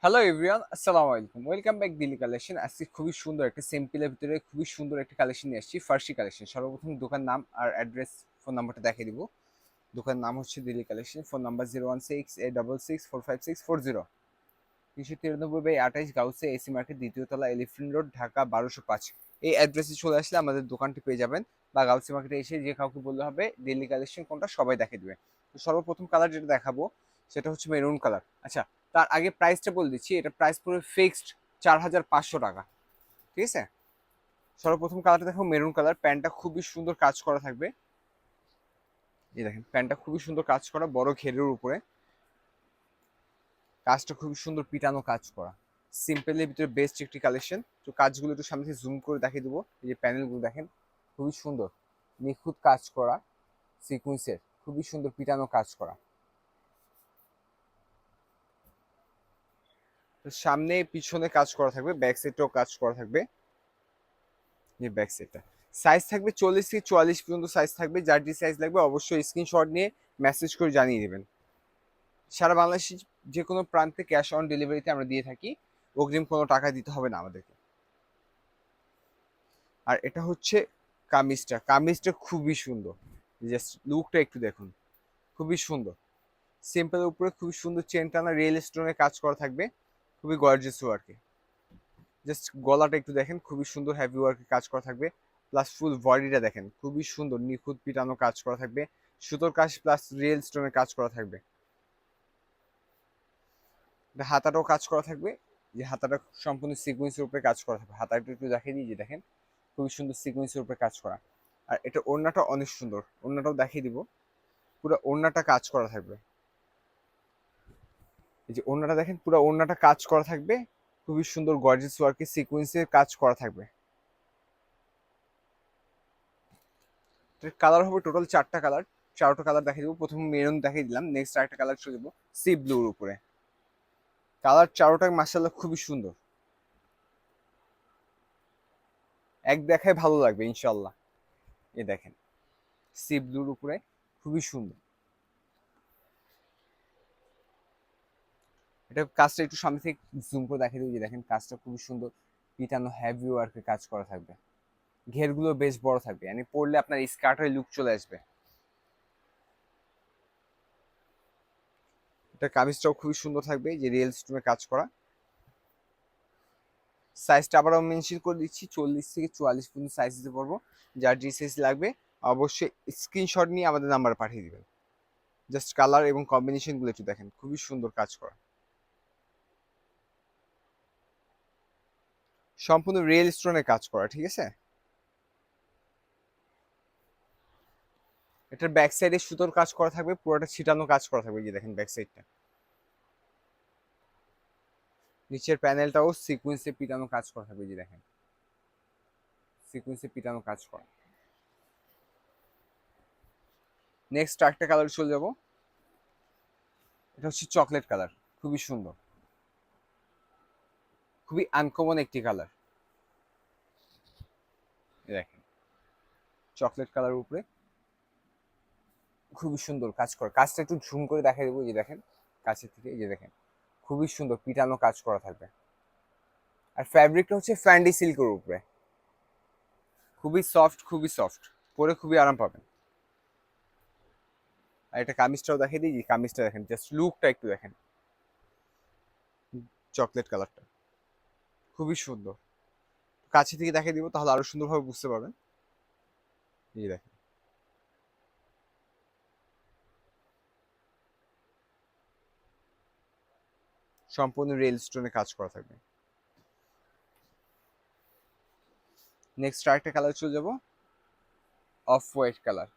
Hello everyone, আসসালামু আলাইকুম। Welcome back Delhi collection. আজকে খুবই সুন্দর একটা সিম্পলের ভিতরে খুবই সুন্দর একটা কালেকশন নিয়ে আসছি, ফার্সি কালেকশন। সর্বপ্রথম দোকান নাম আর অ্যাড্রেস, ফোন নাম্বারটা দেখিয়ে দিব। দোকান নাম হচ্ছে দিল্লি কালেকশন, ফোন নাম্বার 016-866-456-40, 393/28 গাউসে এসি মার্কেট, দ্বিতীয় তলা, এলিফ্যান্ট রোড, ঢাকা 1205। এই অ্যাড্রেসে চলে আসলে আমাদের দোকানটি পেয়ে যাবেন, বা গাউসি মার্কেটে এসে যে কাউকে বললে হবে দিল্লি কালেকশন কোনটা, সবাই দেখিয়ে দেবে। তো সর্বপ্রথম কালার যেটা দেখাবো সেটা হচ্ছে মেরুন কালার। আচ্ছা, তার আগে প্রাইসটা বলে দিচ্ছি। এটা প্রাইস পুরো ফিক্সড 4500 টাকা, ঠিক আছে? সর্বপ্রথম কালারটা দেখো মেরুন কালার। প্যান্টটা খুবই সুন্দর কাজ করা থাকবে। এই দেখেন, প্যান্টটা খুবই সুন্দর কাজ করা, বড় ঘেরের উপরে কাজটা খুবই সুন্দর, পিটানো কাজ করা। সিম্পলের ভিতরে বেস্ট একটি কালেকশন। তো কাজগুলো একটু সামনে থেকে জুম করে দেখিয়ে দেবো। এই যে প্যানেলগুলো দেখেন, খুবই সুন্দর, নিখুঁত কাজ করা, সিকুয়েন্সের খুবই সুন্দর পিটানো কাজ করা। তো সামনে পিছনে কাজ করা থাকবে, ব্যাক সাইডটাও কাজ করা থাকবে। যে ব্যাক সাইডটা সাইজ থাকবে 40 থেকে 44 পর্যন্ত সাইজ থাকবে। যার যে সাইজ লাগবে অবশ্যই স্ক্রিনশট নিয়ে মেসেজ করে জানিয়ে দেবেন। সারা বাংলাদেশে যে কোনো প্রান্তে ক্যাশ অন ডেলিভারিতে আমরা দিয়ে থাকি, অগ্রিম কোনো টাকা দিতে হবে না আমাদেরকে। আর এটা হচ্ছে কামিজটা খুবই সুন্দর। জাস্ট লুকটা একটু দেখুন, খুবই সুন্দর। সিম্পলের উপরে খুবই সুন্দর চেন টানা রিয়েল স্টোনের কাজ করা থাকবে, খুবই গর্জিয়াস ওয়ার্কে। জাস্ট গলাটা একটু দেখেন, খুবই সুন্দর হেভি ওয়ার্কে কাজ করা থাকবে। প্লাস ফুল বডিটা দেখেন, খুবই সুন্দর নিখুঁত পিটানো কাজ করা থাকবে। সুতোর কাজ প্লাস রিয়েল স্টোনের কাজ করা থাকবে। হাতাটাও কাজ করা থাকবে, যে হাতাটা সম্পূর্ণ সিকুয়েন্সের উপরে কাজ করা থাকবে। হাতাটা একটু দেখিয়ে দিই, যে দেখেন খুবই সুন্দর সিকুয়েন্সের উপরে কাজ করা। আর এটা ওড়নাটা অনেক সুন্দর, ওড়নাটাও দেখিয়ে দিব। পুরো ওড়নাটা কাজ করা থাকবে। এই যে ওড়নাটা দেখেন, পুরো ওড়নাটা কাজ করা থাকবে, খুবই সুন্দর গর্জিয়াস ওয়ার্কে সিকুয়েন্সের কাজ করা থাকবে। কালার হবে টোটাল 4টা কালার। 4টা কালার দেখিয়ে দিব। প্রথমে মেরুন দেখিয়ে দিলাম, নেক্সট আরেকটা কালার চলে যাবো সি ব্লুর উপরে। কালার 4টা মাশাআল্লাহ খুবই সুন্দর, এক দেখায় ভালো লাগবে ইনশাল্লাহ। এ দেখেন, সি ব্লুর উপরে খুবই সুন্দর। এটা কাজটা একটু সামনে থেকে জুম করে দেখিয়ে দিই, যে দেখেন কাজটা খুবই সুন্দর, পিটানো হেভি ওয়ার্কের কাজ করা থাকবে। ঘেরগুলো বেশ বড় থাকবে, মানে পরলে আপনার স্কার্ট হয়ে লুক চলে আসবে। এটা কামিজটাও খুবই সুন্দর থাকবে, যে রিয়েল স্টোনের কাজ করা। সাইজটা আবারও মেনশন করে দিচ্ছি, 40 থেকে 44 পর্যন্ত সাইজ দিতে পারবো। যার যে সাইজ লাগবে অবশ্যই স্ক্রিনশট নিয়ে আমাদের নাম্বার পাঠিয়ে দিবেন। জাস্ট কালার এবং কম্বিনেশনগুলো একটু দেখেন, খুবই সুন্দর কাজ করা, সম্পূর্ণ রিয়েল স্টোনের কাজ করা, ঠিক আছে? এটার ব্যাক সাইডে সুতোর কাজ করা থাকবে, পুরোটা ছিটানো কাজ করা থাকবে। যে দেখেন ব্যাক সাইডটা, নিচের প্যানেলটাও সিকুয়েন্সে পিটানো কাজ করা থাকবে। যে দেখেন সিকুয়েন্সে পিটানো কাজ করা। নেক্সট আরেকটা কালার চলে যাব। এটা হচ্ছে চকলেট কালার, খুবই সুন্দর, খুবই আনকমন একটি কালার। দেখেন চকলেট কালার উপরে খুবই সুন্দর কাজ করা। কাজটা একটু ঝুম করে দেখা দেবো, যে দেখেন কাছের থেকে, এই যে দেখেন খুবই সুন্দর পিটানো কাজ করা থাকবে। আর ফ্যাব্রিকটা হচ্ছে ফ্যান্ডি সিল্কের উপরে, খুবই সফট, খুবই সফট, পরে খুবই আরাম পাবেন। আর এটা কামিজটাও দেখিয়ে দিই, যে কামিজটা দেখেন, জাস্ট লুকটা একটু দেখেন, চকলেট কালারটা খুবই সুন্দর। কাছে থেকে দেখিয়ে দিব, তাহলে আরো সুন্দরভাবে বুঝতে পারবেন। এই যে দেখেন, সম্পূর্ণ রিয়েল স্টোনে কাজ করা থাকবে। নেক্সট আরেকটা কালার চলে যাব, অফ হোয়াইট কালার।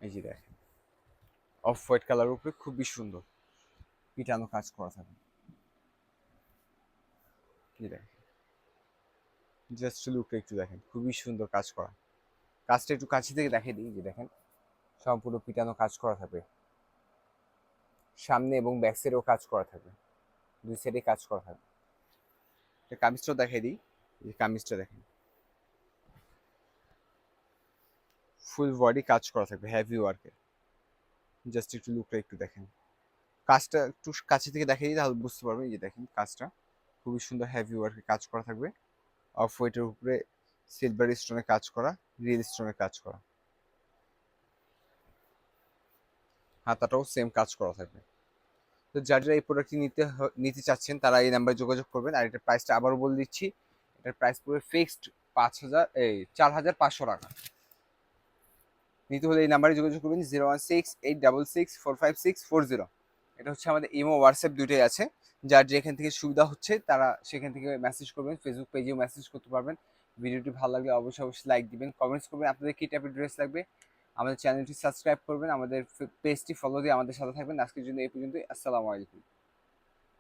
এই যে দেখেন, অফ হোয়াইট কালার উপরে খুবই সুন্দর পিটানো কাজ করা থাকবে। এই দেখেন, জাস্ট লুকটা একটু দেখেন, খুবই সুন্দর কাজ করা। কাজটা একটু কাছে থেকে দেখিয়ে দিই, যে দেখেন সম্পূর্ণ পিটানো কাজ করা থাকবে। সামনে এবং ব্যাক সাইডেও কাজ করা থাকবে, দুই সাইডে কাজ করা থাকবে। কামিজটাও দেখাই দিই, এই কামিজটা দেখেন, ফুল বডি কাজ করা থাকবে হেভি ওয়ার্কের। জাস্ট একটু লুকটা একটু দেখেন, কাজটা একটু কাছে থেকে দেখিয়ে দিই তাহলে বুঝতে পারবেন। এই যে দেখেন কাজটা খুবই সুন্দর হেভি ওয়ার্কে কাজ করা থাকবে, অফ হোয়াইটের উপরে সিলভার স্টোনে কাজ করা, রিয়েল স্টোনে কাজ করা, হাতাটাও সেম কাজ করা থাকবে। তো যারা এই প্রোডাক্টটি নিতে চাচ্ছেন তারা এই নাম্বারে যোগাযোগ করবেন। আর এটার প্রাইসটা আবারও বলে দিচ্ছি, এটার প্রাইস পড়বে ফিক্সড 4,500 টাকা। নিতে হলে এই নাম্বারে যোগাযোগ করবেন 016-866-45640। এটা হচ্ছে আমাদের ইমো হোয়াটসঅ্যাপ দুটোই আছে, যার যেখান থেকে সুবিধা হচ্ছে তারা সেখান থেকে মেসেজ করবেন, ফেসবুক পেজেও মেসেজ করতে পারবেন। ভিডিওটি ভালো লাগলে অবশ্যই অবশ্যই লাইক দিবেন, কমেন্টস করবেন আপনাদের কী টাইপের ড্রেস লাগবে। আমাদের চ্যানেলটি সাবস্ক্রাইব করবেন, আমাদের পেজটি ফলো দিয়ে আমাদের সাথে থাকবেন। আজকের জন্য এই পর্যন্তই। আসসালামু আলাইকুম।